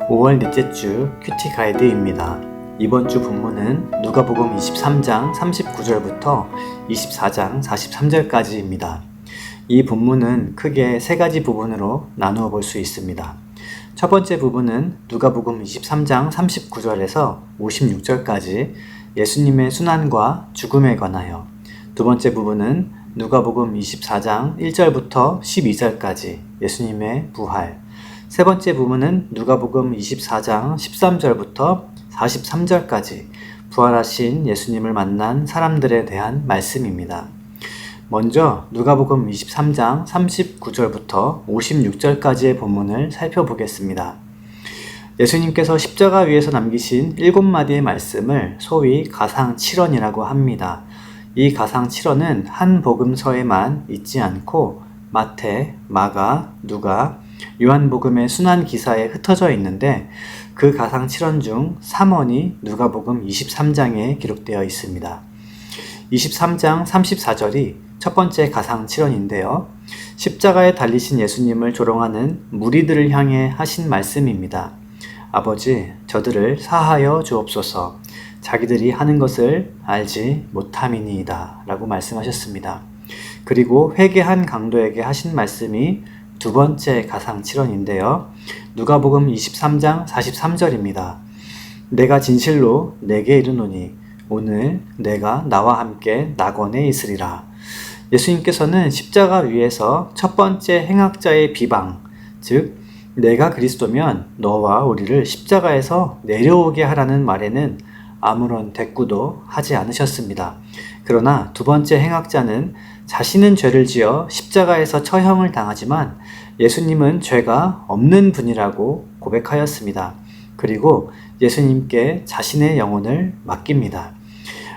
(5월) 넷째 주 큐티 가이드입니다. 이번 주 본문은 누가복음 23장 39절부터 24장 43절까지입니다. 이 본문은 크게 세 가지 부분으로 나누어 볼 수 있습니다. 첫 번째 부분은 누가복음 23장 39절에서 56절까지 예수님의 순환과 죽음에 관하여, 두 번째 부분은 누가복음 24장 1절부터 12절까지 예수님의 부활, 세 번째 부분은 누가복음 24장 13절부터 43절까지 부활하신 예수님을 만난 사람들에 대한 말씀입니다. 먼저 누가복음 23장 39절부터 56절까지의 본문을 살펴보겠습니다. 예수님께서 십자가 위에서 남기신 7마디의 말씀을 소위 가상칠언이라고 합니다. 이 가상칠언은 한 복음서에만 있지 않고 마태, 마가, 누가, 요한복음의 순환 기사에 흩어져 있는데 그 가상칠언 중 3원이 누가복음 23장에 기록되어 있습니다. 23장 34절이 첫 번째 가상칠언인데요. 십자가에 달리신 예수님을 조롱하는 무리들을 향해 하신 말씀입니다. 아버지, 저들을 사하여 주옵소서. 자기들이 하는 것을 알지 못함이니이다 라고 말씀하셨습니다. 그리고 회개한 강도에게 하신 말씀이 두 번째 가상칠언인데요. 누가복음 23장 43절입니다. 내가 진실로 내게 이르노니 오늘 내가 나와 함께 낙원에 있으리라. 예수님께서는 십자가 위에서 첫 번째 행악자의 비방, 즉 내가 그리스도면 너와 우리를 십자가에서 내려오게 하라는 말에는 아무런 대꾸도 하지 않으셨습니다. 그러나 두 번째 행악자는 자신은 죄를 지어 십자가에서 처형을 당하지만 예수님은 죄가 없는 분이라고 고백하였습니다. 그리고 예수님께 자신의 영혼을 맡깁니다.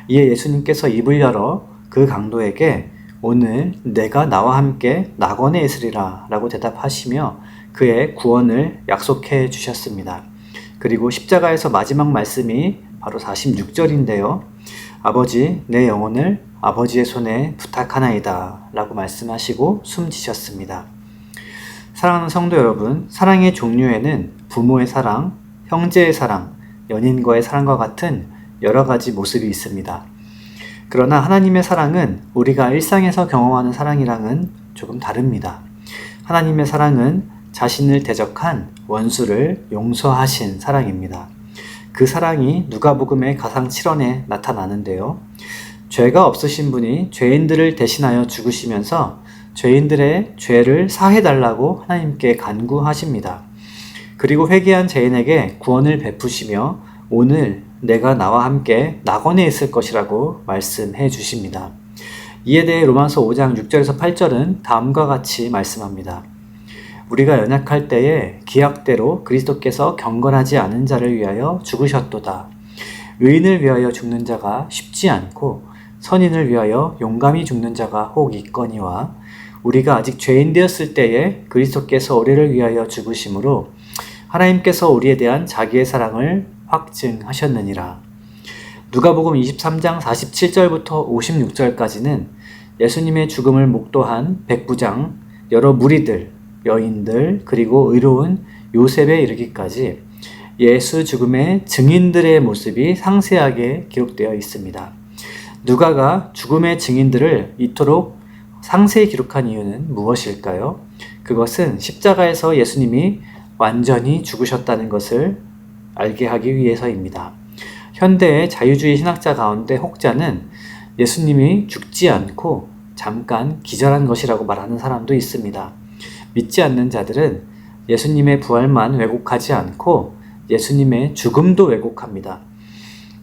이에 예수님께서 입을 열어 그 강도에게 오늘 내가 나와 함께 낙원에 있으리라 라고 대답하시며 그의 구원을 약속해 주셨습니다. 그리고 십자가에서 마지막 말씀이 바로 46절인데요. 아버지, 내 영혼을 아버지의 손에 부탁하나이다 라고 말씀하시고 숨지셨습니다. 사랑하는 성도 여러분, 사랑의 종류에는 부모의 사랑, 형제의 사랑, 연인과의 사랑과 같은 여러 가지 모습이 있습니다. 그러나 하나님의 사랑은 우리가 일상에서 경험하는 사랑이랑은 조금 다릅니다. 하나님의 사랑은 자신을 대적한 원수를 용서하신 사랑입니다. 그 사랑이 누가복음의 가상칠언에 나타나는데요. 죄가 없으신 분이 죄인들을 대신하여 죽으시면서 죄인들의 죄를 사해달라고 하나님께 간구하십니다. 그리고 회개한 죄인에게 구원을 베푸시며 오늘 내가 나와 함께 낙원에 있을 것이라고 말씀해 주십니다. 이에 대해 로마서 5장 6절에서 8절은 다음과 같이 말씀합니다. 우리가 연약할 때에 기약대로 그리스도께서 경건하지 않은 자를 위하여 죽으셨도다. 의인을 위하여 죽는 자가 쉽지 않고 선인을 위하여 용감히 죽는 자가 혹 있거니와 우리가 아직 죄인 되었을 때에 그리스도께서 우리를 위하여 죽으심으로 하나님께서 우리에 대한 자기의 사랑을 확증하셨느니라. 누가복음 23장 47절부터 56절까지는 예수님의 죽음을 목도한 백부장, 여러 무리들, 여인들, 그리고 의로운 요셉에 이르기까지 예수 죽음의 증인들의 모습이 상세하게 기록되어 있습니다. 누가가 죽음의 증인들을 이토록 상세히 기록한 이유는 무엇일까요? 그것은 십자가에서 예수님이 완전히 죽으셨다는 것을 알게 하기 위해서입니다. 현대의 자유주의 신학자 가운데 혹자는 예수님이 죽지 않고 잠깐 기절한 것이라고 말하는 사람도 있습니다. 믿지 않는 자들은 예수님의 부활만 왜곡하지 않고 예수님의 죽음도 왜곡합니다.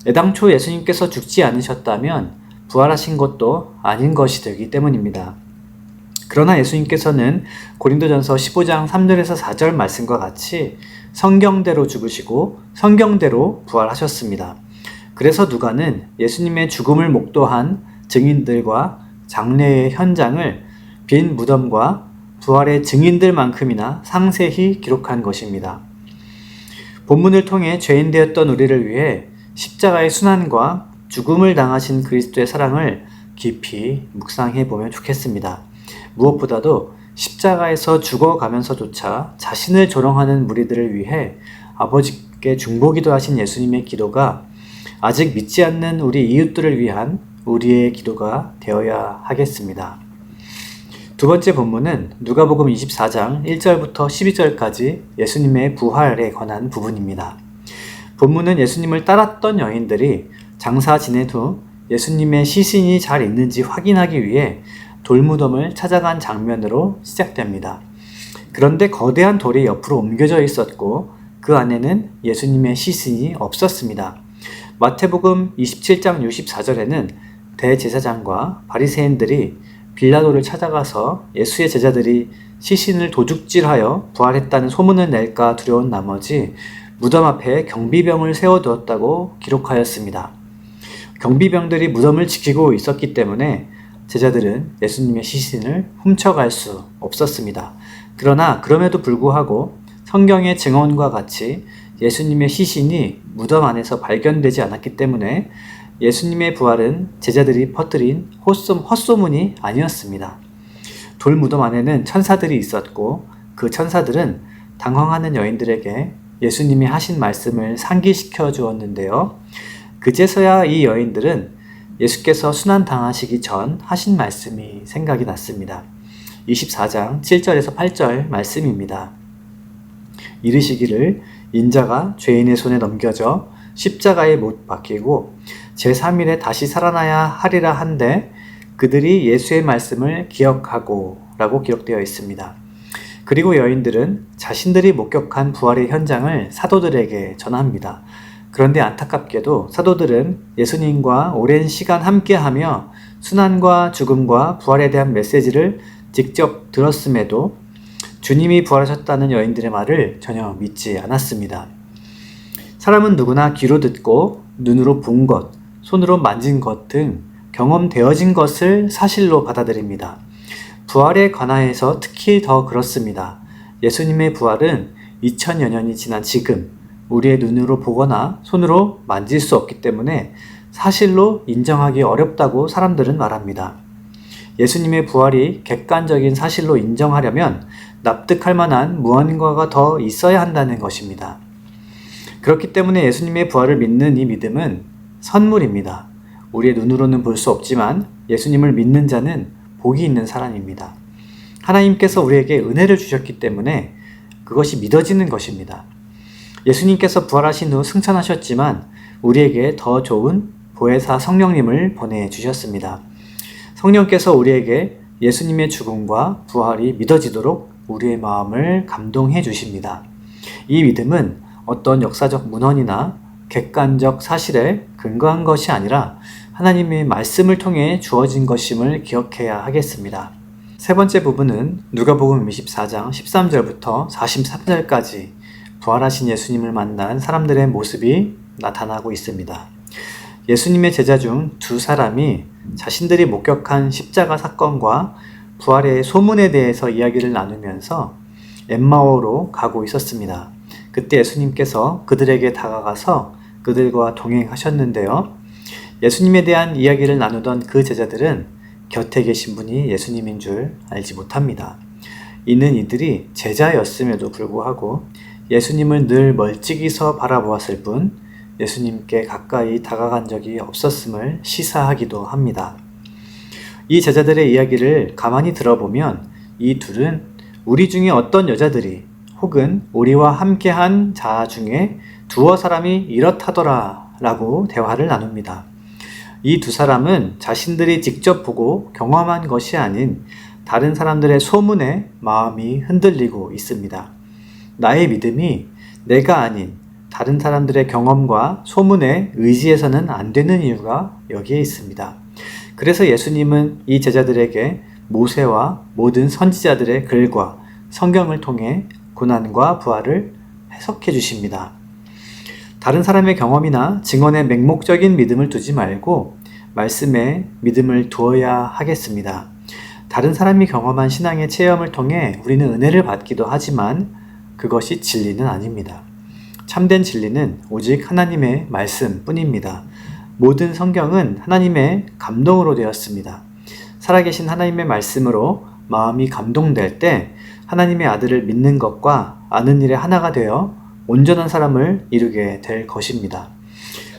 애당초 예수님께서 죽지 않으셨다면 부활하신 것도 아닌 것이 되기 때문입니다. 그러나 예수님께서는 고린도전서 15장 3절에서 4절 말씀과 같이 성경대로 죽으시고 성경대로 부활하셨습니다. 그래서 누가는 예수님의 죽음을 목도한 증인들과 장례의 현장을 빈 무덤과 부활의 증인들만큼이나 상세히 기록한 것입니다. 본문을 통해 죄인 되었던 우리를 위해 십자가의 순환과 죽음을 당하신 그리스도의 사랑을 깊이 묵상해 보면 좋겠습니다. 무엇보다도 십자가에서 죽어가면서조차 자신을 조롱하는 무리들을 위해 아버지께 중보기도 하신 예수님의 기도가 아직 믿지 않는 우리 이웃들을 위한 우리의 기도가 되어야 하겠습니다. 두 번째 본문은 누가복음 24장 1절부터 12절까지 예수님의 부활에 관한 부분입니다. 본문은 예수님을 따랐던 여인들이 장사 지낸 후 예수님의 시신이 잘 있는지 확인하기 위해 돌무덤을 찾아간 장면으로 시작됩니다. 그런데 거대한 돌이 옆으로 옮겨져 있었고 그 안에는 예수님의 시신이 없었습니다. 마태복음 27장 64절에는 대제사장과 바리새인들이 빌라도를 찾아가서 예수의 제자들이 시신을 도둑질하여 부활했다는 소문을 낼까 두려운 나머지 무덤 앞에 경비병을 세워두었다고 기록하였습니다. 경비병들이 무덤을 지키고 있었기 때문에 제자들은 예수님의 시신을 훔쳐갈 수 없었습니다. 그러나 그럼에도 불구하고 성경의 증언과 같이 예수님의 시신이 무덤 안에서 발견되지 않았기 때문에 예수님의 부활은 제자들이 퍼뜨린 헛소문이 아니었습니다. 돌무덤 안에는 천사들이 있었고 그 천사들은 당황하는 여인들에게 예수님이 하신 말씀을 상기시켜 주었는데요. 그제서야 이 여인들은 예수께서 순환당하시기 전 하신 말씀이 생각이 났습니다. 24장 7절에서 8절 말씀입니다. 이르시기를 인자가 죄인의 손에 넘겨져 십자가에 못 박히고 제3일에 다시 살아나야 하리라 한데 그들이 예수의 말씀을 기억하고 라고 기록되어 있습니다. 그리고 여인들은 자신들이 목격한 부활의 현장을 사도들에게 전합니다. 그런데 안타깝게도 사도들은 예수님과 오랜 시간 함께하며 순환과 죽음과 부활에 대한 메시지를 직접 들었음에도 주님이 부활하셨다는 여인들의 말을 전혀 믿지 않았습니다. 사람은 누구나 귀로 듣고 눈으로 본 것, 손으로 만진 것 등 경험되어진 것을 사실로 받아들입니다. 부활에 관하여서 특히 더 그렇습니다. 예수님의 부활은 2000여 년이 지난 지금 우리의 눈으로 보거나 손으로 만질 수 없기 때문에 사실로 인정하기 어렵다고 사람들은 말합니다. 예수님의 부활이 객관적인 사실로 인정하려면 납득할 만한 무언가가 더 있어야 한다는 것입니다. 그렇기 때문에 예수님의 부활을 믿는 이 믿음은 선물입니다. 우리의 눈으로는 볼 수 없지만 예수님을 믿는 자는 복이 있는 사람입니다. 하나님께서 우리에게 은혜를 주셨기 때문에 그것이 믿어지는 것입니다. 예수님께서 부활하신 후 승천하셨지만 우리에게 더 좋은 보혜사 성령님을 보내주셨습니다. 성령께서 우리에게 예수님의 죽음과 부활이 믿어지도록 우리의 마음을 감동해 주십니다. 이 믿음은 어떤 역사적 문헌이나 객관적 사실에 근거한 것이 아니라 하나님의 말씀을 통해 주어진 것임을 기억해야 하겠습니다. 세 번째 부분은 누가복음 24장 13절부터 43절까지 부활하신 예수님을 만난 사람들의 모습이 나타나고 있습니다. 예수님의 제자 중 두 사람이 자신들이 목격한 십자가 사건과 부활의 소문에 대해서 이야기를 나누면서 엠마오로 가고 있었습니다. 그때 예수님께서 그들에게 다가가서 그들과 동행하셨는데요. 예수님에 대한 이야기를 나누던 그 제자들은 곁에 계신 분이 예수님인 줄 알지 못합니다. 이는 이들이 제자였음에도 불구하고 예수님을 늘 멀찍이서 바라보았을 뿐 예수님께 가까이 다가간 적이 없었음을 시사하기도 합니다. 이 제자들의 이야기를 가만히 들어보면 이 둘은 우리 중에 어떤 여자들이 혹은 우리와 함께한 자 중에 두어 사람이 이렇다더라 라고 대화를 나눕니다. 이 두 사람은 자신들이 직접 보고 경험한 것이 아닌 다른 사람들의 소문에 마음이 흔들리고 있습니다. 나의 믿음이 내가 아닌 다른 사람들의 경험과 소문에 의지해서는 안 되는 이유가 여기에 있습니다. 그래서 예수님은 이 제자들에게 모세와 모든 선지자들의 글과 성경을 통해 고난과 부활을 해석해 주십니다. 다른 사람의 경험이나 증언에 맹목적인 믿음을 두지 말고 말씀에 믿음을 두어야 하겠습니다. 다른 사람이 경험한 신앙의 체험을 통해 우리는 은혜를 받기도 하지만 그것이 진리는 아닙니다. 참된 진리는 오직 하나님의 말씀뿐입니다. 모든 성경은 하나님의 감동으로 되었습니다. 살아계신 하나님의 말씀으로 마음이 감동될 때 하나님의 아들을 믿는 것과 아는 일에 하나가 되어 온전한 사람을 이루게 될 것입니다.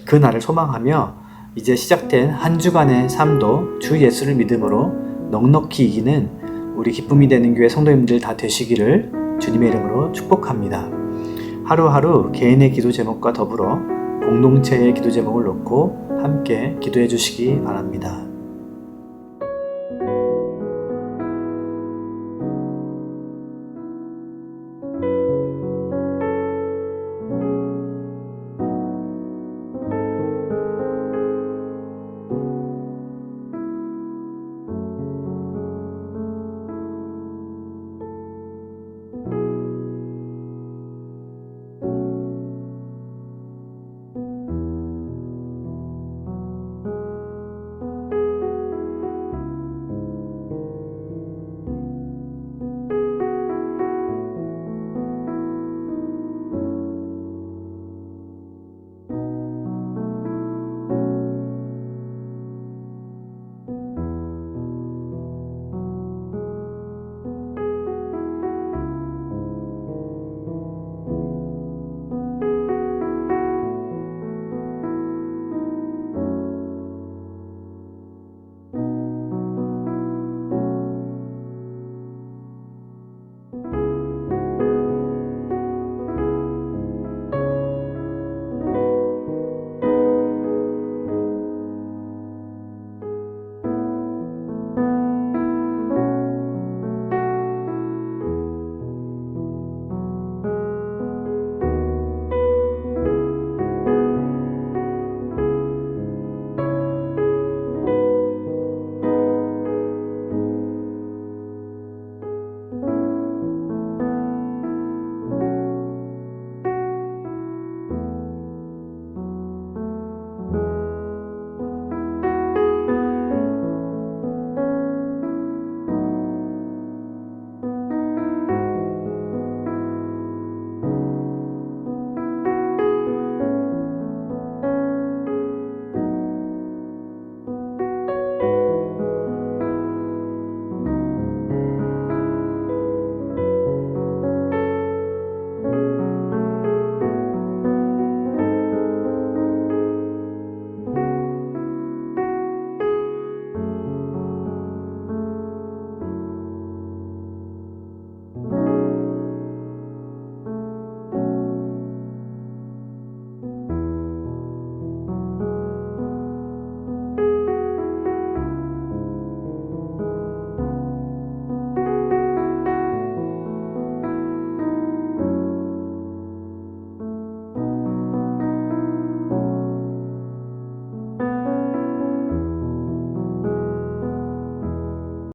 그 날을 소망하며 이제 시작된 한 주간의 삶도 주 예수를 믿음으로 넉넉히 이기는 우리 기쁨이 되는 교회 성도님들 다 되시기를 주님의 이름으로 축복합니다. 하루하루 개인의 기도 제목과 더불어 공동체의 기도 제목을 놓고 함께 기도해 주시기 바랍니다.